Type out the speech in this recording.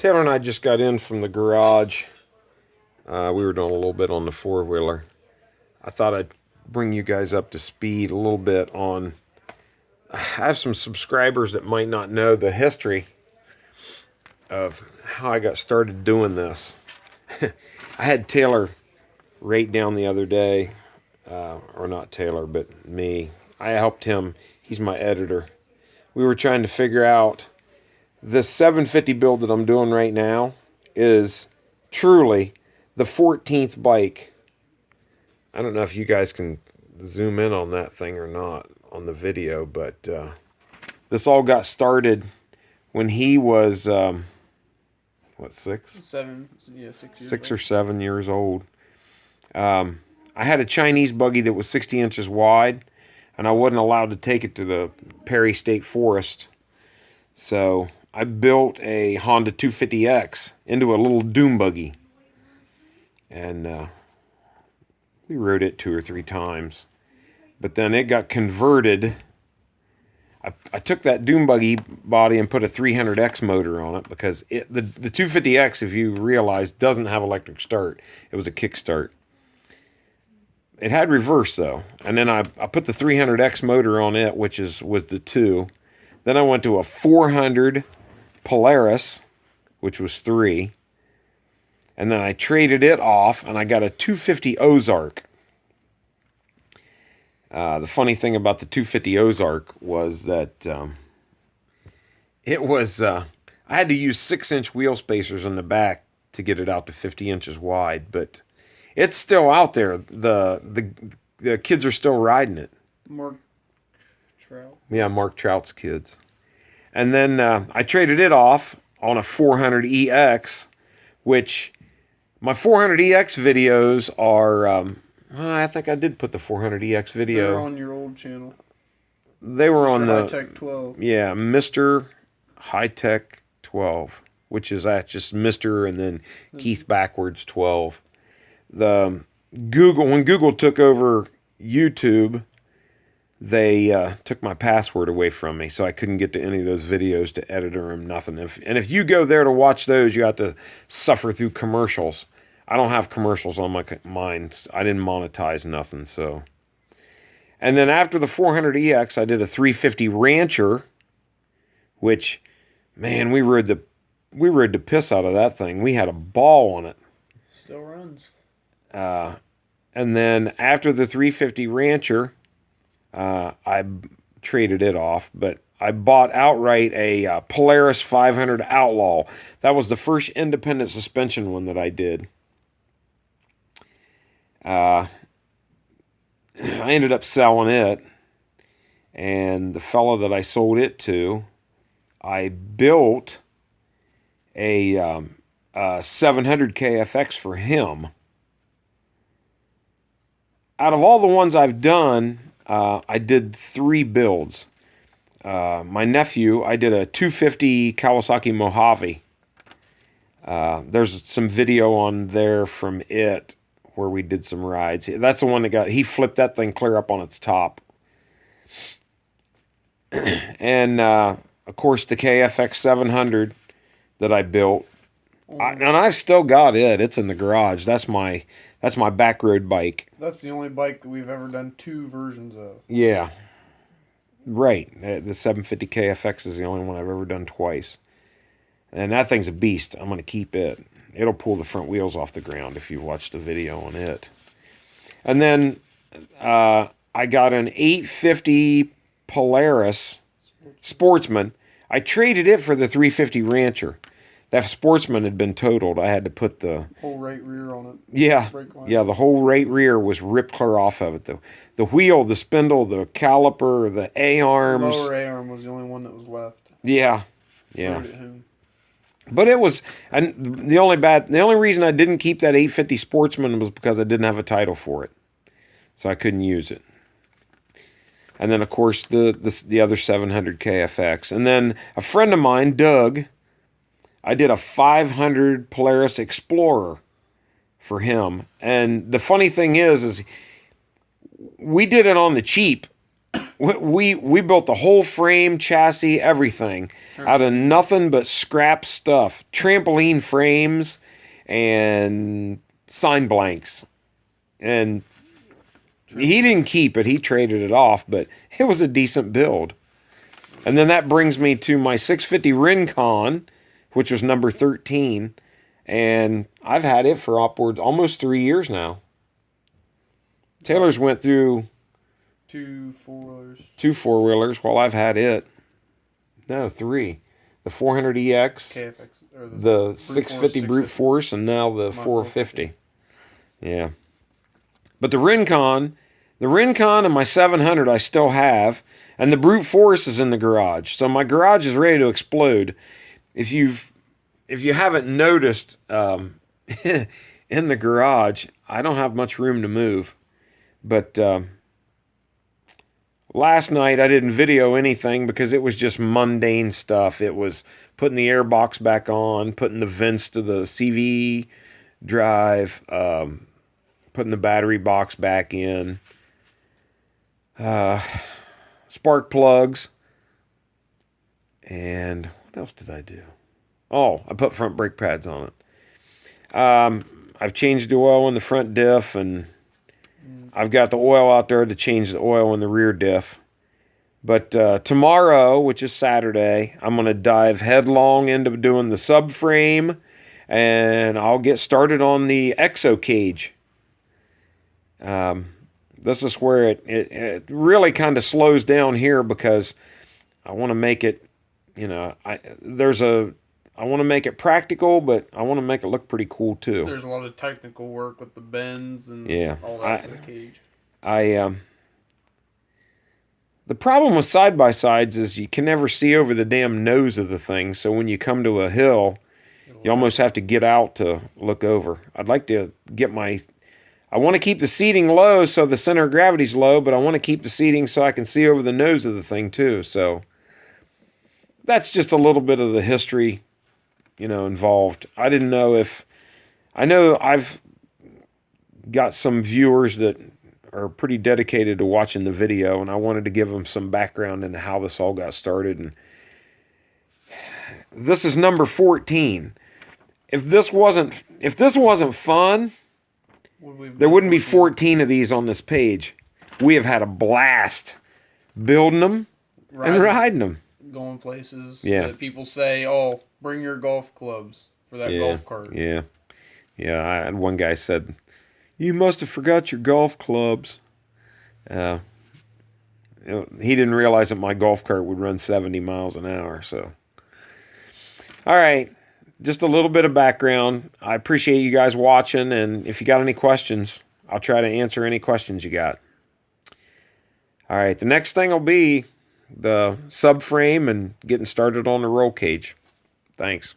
Taylor and I just got in from the garage. We were doing a little bit on the four-wheeler. I thought I'd bring you guys up to speed a little bit on... I have some subscribers that might not know the history of how I got started doing this. I had Taylor rate down the other day, or not Taylor, but me. I helped him. He's my editor. We were trying to figure out this 750 build that I'm doing right now is truly the 14th bike. I don't know if you guys can zoom in on that thing or not on the video, but this all got started when he was, what, 6? 7, yeah, 6 years 6 old. or 7 years old. I had a Chinese buggy that was 60 inches wide, and I wasn't allowed to take it to the Perry State Forest. So I built a Honda 250X into a little dune buggy. And we rode it 2 or 3 times. But then it got converted. I took that dune buggy body and put a 300X motor on it because the 250X, if you realize, doesn't have electric start. It was a kickstart. It had reverse, though. And then I put the 300X motor on it, which was the 2. Then I went to a 400 Polaris, which was 3. And then I traded it off, and I got a 250 Ozark. The funny thing about the 250 Ozark was that it was... I had to use 6-inch wheel spacers in the back to get it out to 50 inches wide, but it's still out there. The kids are still riding it. Mark Trout. Yeah, Mark Trout's kids. And then I traded it off on a 400EX, which my 400EX videos are... I think I did put the 400EX video. They were on your old channel. They were on the... High-Tech 12. Yeah, Mr. High-Tech 12, which is just Mr. and then Keith backwards 12. When Google took over YouTube, they took my password away from me, so I couldn't get to any of those videos to edit them, nothing. If you go there to watch those, you have to suffer through commercials. I don't have commercials on mine. I didn't monetize nothing, so. And then after the 400EX, I did a 350 Rancher, which, man, we rode the piss out of that thing. We had a ball on it. Still runs. And then after the 350 Rancher, I traded it off, but I bought outright a Polaris 500 Outlaw. That was the first independent suspension one that I did. I ended up selling it, and the fellow that I sold it to, I built a 700 KFX for him. Out of all the ones I've done, I did 3 builds. My nephew, I did a 250 Kawasaki Mojave. There's some video on there from it where we did some rides. That's the one that he flipped that thing clear up on its top. And, of course, the KFX 700 that I built. And I've still got it. It's in the garage. That's my back road bike. That's the only bike that we've ever done 2 versions of. Yeah. Right. The 750 KFX is the only one I've ever done twice. And that thing's a beast. I'm going to keep it. It'll pull the front wheels off the ground if you watch the video on it. And then I got an 850 Polaris Sportsman. I traded it for the 350 Rancher. That Sportsman had been totaled. I had to put the Whole right rear on it. Yeah, the whole right rear was ripped clear off of it. The wheel, the spindle, the caliper, the A-arms. Lower A-arm was the only one that was left. Yeah. Rode it home. But it was, and the only reason I didn't keep that 850 Sportsman was because I didn't have a title for it, so I couldn't use it. And then of course the other 700 KFX, and then a friend of mine, Doug, I did a 500 Polaris Explorer for him. And the funny thing is we did it on the cheap We built the whole frame, chassis, everything out of nothing but scrap stuff. Trampoline frames and sign blanks. And he didn't keep it. He traded it off, but it was a decent build. And then that brings me to my 650 Rincon, which was number 13. And I've had it for upwards almost 3 years now. Taylor's went through 2 4-wheelers. 2 4-wheelers while I've had it. No, 3. The 400EX, KFX, or the 650 Brute Force, and now the 450. Yeah. But the Rincon and my 700 I still have, and the Brute Force is in the garage. So my garage is ready to explode. If you haven't noticed, in the garage, I don't have much room to move. But last night I didn't video anything because it was just mundane stuff. It was putting the air box back on, putting the vents to the CV drive, putting the battery box back in, spark plugs, and what else did I do? Oh, I put front brake pads on it. I've changed the oil in the front diff, and I've got the oil out there to change the oil in the rear diff. But tomorrow, which is Saturday, I'm going to dive headlong into doing the subframe, and I'll get started on the exo cage. This is where it really kind of slows down here because I want to make it, I want to make it practical, but I want to make it look pretty cool too. There's a lot of technical work with the bends and all that for the cage. The problem with side-by-sides is you can never see over the damn nose of the thing, so when you come to a hill, you almost have to get out to look over. I'd like to get I want to keep the seating low so the center of gravity's low, but I want to keep the seating so I can see over the nose of the thing too. So that's just a little bit of the history, involved. I didn't know I know I've got some viewers that are pretty dedicated to watching the video, and I wanted to give them some background into how this all got started. And this is number 14. If this wasn't fun, there wouldn't be 14 of these on this page. We have had a blast building them and riding them. Going places that people say, "Oh, bring your golf clubs for that golf cart." Yeah. I had one guy said, "You must have forgot your golf clubs." He didn't realize that my golf cart would run 70 miles an hour. So, all right, just a little bit of background. I appreciate you guys watching, and if you got any questions, I'll try to answer any questions you got. All right, the next thing will be the subframe and getting started on the roll cage. Thanks.